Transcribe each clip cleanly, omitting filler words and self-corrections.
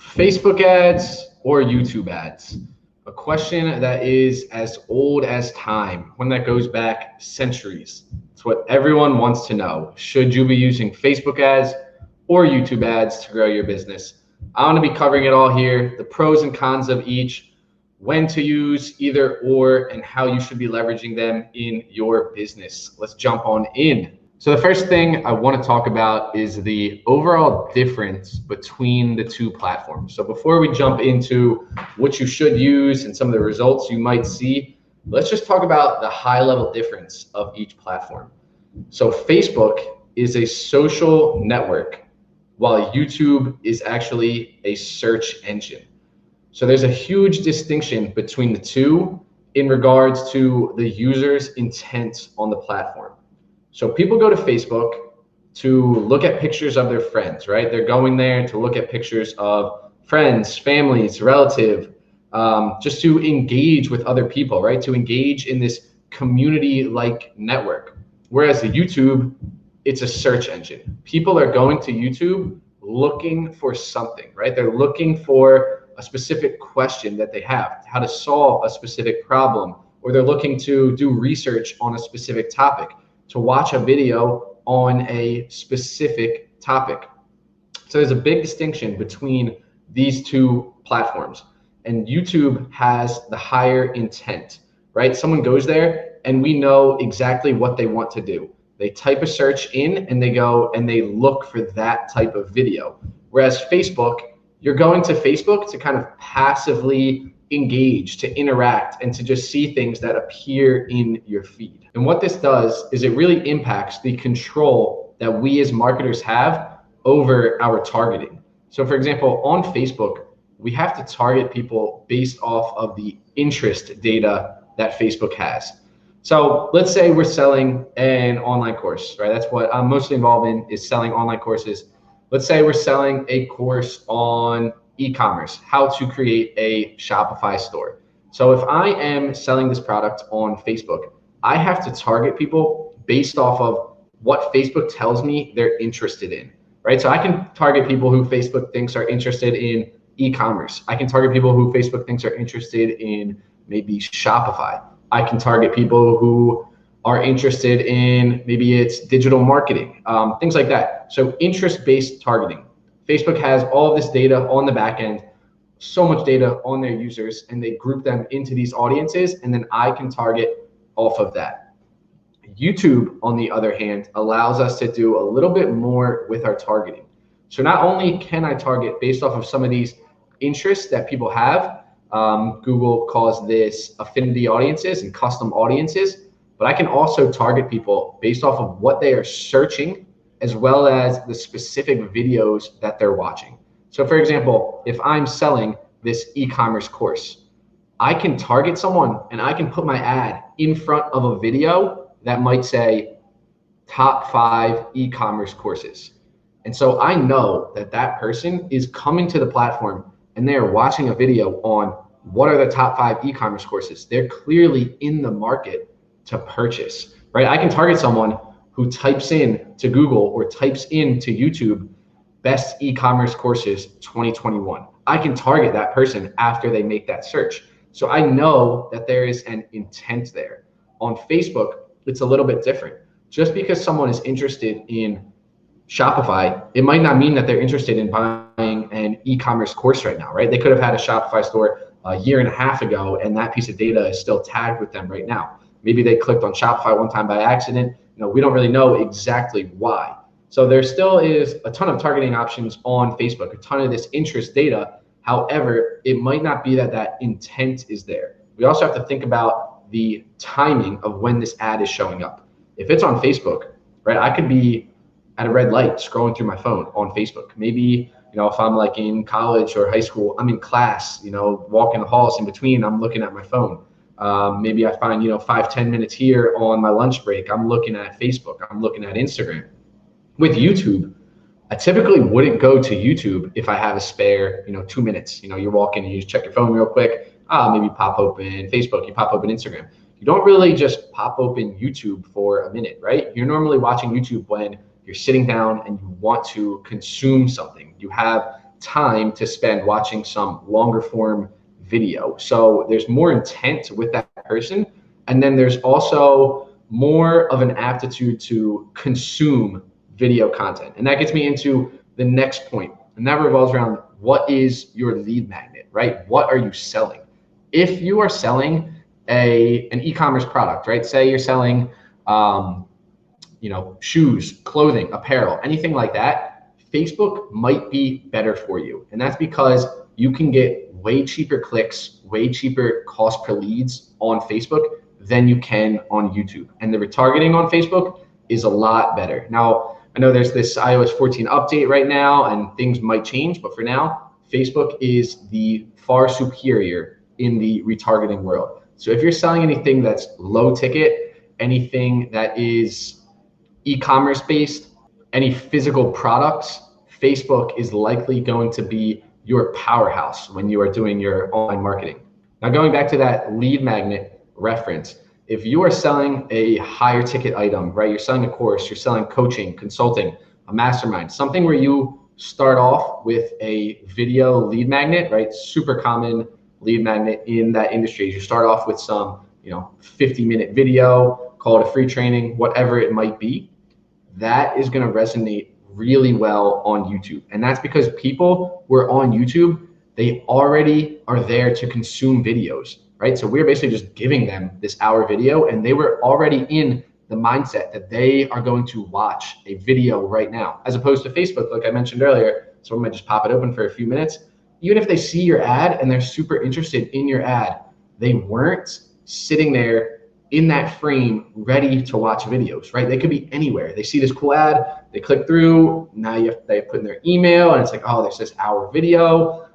Facebook ads or YouTube ads? A question that is as old as time, one that goes back centuries. It's what everyone wants to know. Should you be using Facebook ads or YouTube ads to grow your business? I'm going to be covering it all here, the pros and cons of each, when to use either or, and how you should be leveraging them in your business. Let's jump on in. So the first thing I want to talk about is the overall difference between the two platforms. So before we jump into what you should use and some of the results you might see, let's just talk about the high level difference of each platform. So Facebook is a social network, while YouTube is actually a search engine. So there's a huge distinction between the two in regards to the user's intent on the platform. So people go to Facebook to look at pictures of their friends, right? They're going there to look at pictures of friends, families, relative, just to engage with other people, right? To engage in this community-like network. Whereas the YouTube, it's a search engine. People are going to YouTube looking for something, right? They're looking for a specific question that they have, how to solve a specific problem, or they're looking to do research on a specific topic, to watch a video on a specific topic. So there's a big distinction between these two platforms. And YouTube has the higher intent, right? Someone goes there and we know exactly what they want to do. They type a search in and they go and they look for that type of video. Whereas Facebook, you're going to Facebook to kind of passively engage, to interact, and to just see things that appear in your feed. And what this does is it really impacts the control that we as marketers have over our targeting. So for example, on Facebook, we have to target people based off of the interest data that Facebook has. So let's say we're selling an online course, right? That's what I'm mostly involved in, is selling online courses. Let's say we're selling a course on e-commerce, how to create a Shopify store. So if I am selling this product on Facebook, I have to target people based off of what Facebook tells me they're interested in, right? So I can target people who Facebook thinks are interested in e-commerce. I can target people who Facebook thinks are interested in maybe Shopify. I can target people who are interested in, maybe it's digital marketing, things like that. So interest-based targeting. Facebook has all of this data on the back end, so much data on their users, and they group them into these audiences, and then I can target off of that. YouTube, on the other hand, allows us to do a little bit more with our targeting. So not only can I target based off of some of these interests that people have, Google calls this affinity audiences and custom audiences, but I can also target people based off of what they are searching, as well as the specific videos that they're watching. So for example, if I'm selling this e-commerce course, I can target someone and I can put my ad in front of a video that might say top 5 e-commerce courses. And so I know that that person is coming to the platform and they are watching a video on what are the top 5 e-commerce courses. They're clearly in the market to purchase, right? I can target someone who types in to Google or types in to YouTube, best e-commerce courses 2021. I can target that person after they make that search. So I know that there is an intent there. On Facebook, it's a little bit different. Just because someone is interested in Shopify, it might not mean that they're interested in buying an e-commerce course right now, right? They could have had a Shopify store a year and a half ago, and that piece of data is still tagged with them right now. Maybe they clicked on Shopify one time by accident. We don't really know exactly why. So there still is a ton of targeting options on Facebook, a ton of this interest data. However, it might not be that that intent is there. We also have to think about the timing of when this ad is showing up. If it's on Facebook, right, I could be at a red light scrolling through my phone on Facebook. Maybe, if I'm like in college or high school, I'm in class, walking the halls in between, I'm looking at my phone. Maybe I find, 5-10 minutes here on my lunch break, I'm looking at Facebook, I'm looking at Instagram. With YouTube, I typically wouldn't go to YouTube if I have a spare, 2 minutes. You're walking and you just check your phone real quick. Maybe pop open Facebook, you pop open Instagram. You don't really just pop open YouTube for a minute, right? You're normally watching YouTube when you're sitting down and you want to consume something. You have time to spend watching some longer form video. So there's more intent with that person. And then there's also more of an aptitude to consume video content. And that gets me into the next point. And that revolves around, what is your lead magnet, right? What are you selling? If you are selling an e-commerce product, right? Say you're selling, shoes, clothing, apparel, anything like that, Facebook might be better for you. And that's because you can get way cheaper clicks, way cheaper cost per leads on Facebook than you can on YouTube. And the retargeting on Facebook is a lot better. Now, I know there's this iOS 14 update right now and things might change, but for now, Facebook is the far superior in the retargeting world. So if you're selling anything that's low ticket, anything that is e-commerce based, any physical products, Facebook is likely going to be your powerhouse when you are doing your online marketing. Now, going back to that lead magnet reference, if you are selling a higher ticket item, right? You're selling a course, you're selling coaching, consulting, a mastermind, something where you start off with a video lead magnet, right? Super common lead magnet in that industry. You start off with some, 50-minute video, call it a free training, whatever it might be. That is going to resonate really well on YouTube. And that's because people who are on YouTube, they already are there to consume videos, right? So we're basically just giving them this hour video, and they were already in the mindset that they are going to watch a video right now, as opposed to Facebook, like I mentioned earlier. Someone might just pop it open for a few minutes. Even if they see your ad and they're super interested in your ad, they weren't sitting there in that frame ready to watch videos, right? They could be anywhere. They see this cool ad, they click through, now they put in their email and it's like, oh, there's this hour video.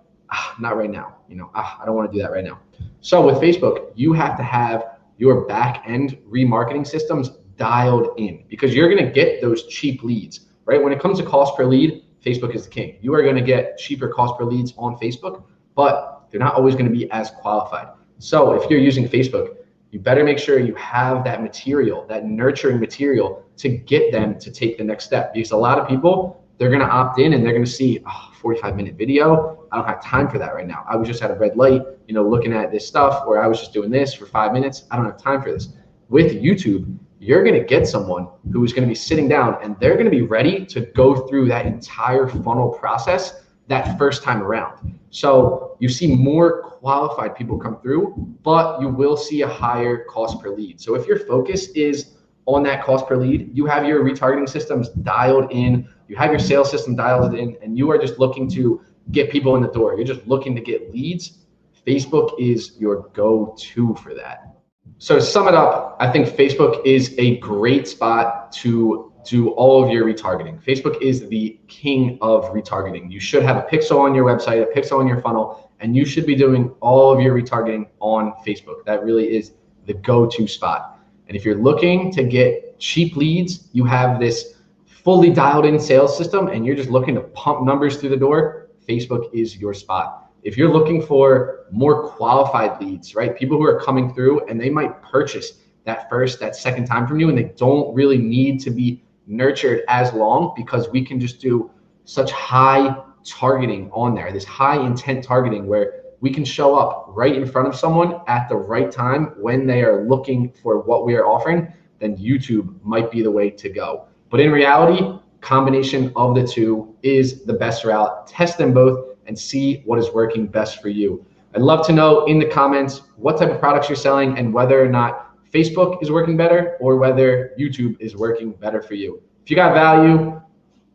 Not right now, I don't want to do that right now. So with Facebook, you have to have your back end remarketing systems dialed in, because you're going to get those cheap leads, right? When it comes to cost per lead, Facebook is the king. You are going to get cheaper cost per leads on Facebook, but they're not always going to be as qualified. So if you're using Facebook, you better make sure you have that material, that nurturing material, to get them to take the next step. Because a lot of people, they're going to opt in and they're going to see 45-minute video. I don't have time for that right now. I was just at a red light, looking at this stuff, or I was just doing this for 5 minutes. I don't have time for this. With YouTube, you're going to get someone who is going to be sitting down and they're going to be ready to go through that entire funnel process that first time around. So you see more qualified people come through, but you will see a higher cost per lead. So if your focus is on that cost per lead, you have your retargeting systems dialed in, you have your sales system dialed in, and you are just looking to get people in the door. You're just looking to get leads. Facebook is your go-to for that. So to sum it up, I think Facebook is a great spot to do all of your retargeting. Facebook is the king of retargeting. You should have a pixel on your website, a pixel on your funnel, and you should be doing all of your retargeting on Facebook. That really is the go-to spot. And if you're looking to get cheap leads, you have this fully dialed in sales system and you're just looking to pump numbers through the door, Facebook is your spot. If you're looking for more qualified leads, right? People who are coming through and they might purchase that first, that second time from you, and they don't really need to be nurtured as long, because we can just do such high targeting on there, this high intent targeting where we can show up right in front of someone at the right time when they are looking for what we are offering, then YouTube might be the way to go. But in reality, combination of the two is the best route. Test them both and see what is working best for you. I'd love to know in the comments what type of products you're selling and whether or not Facebook is working better or whether YouTube is working better for you. If you got value,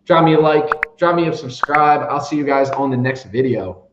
drop me a like, drop me a subscribe. I'll see you guys on the next video.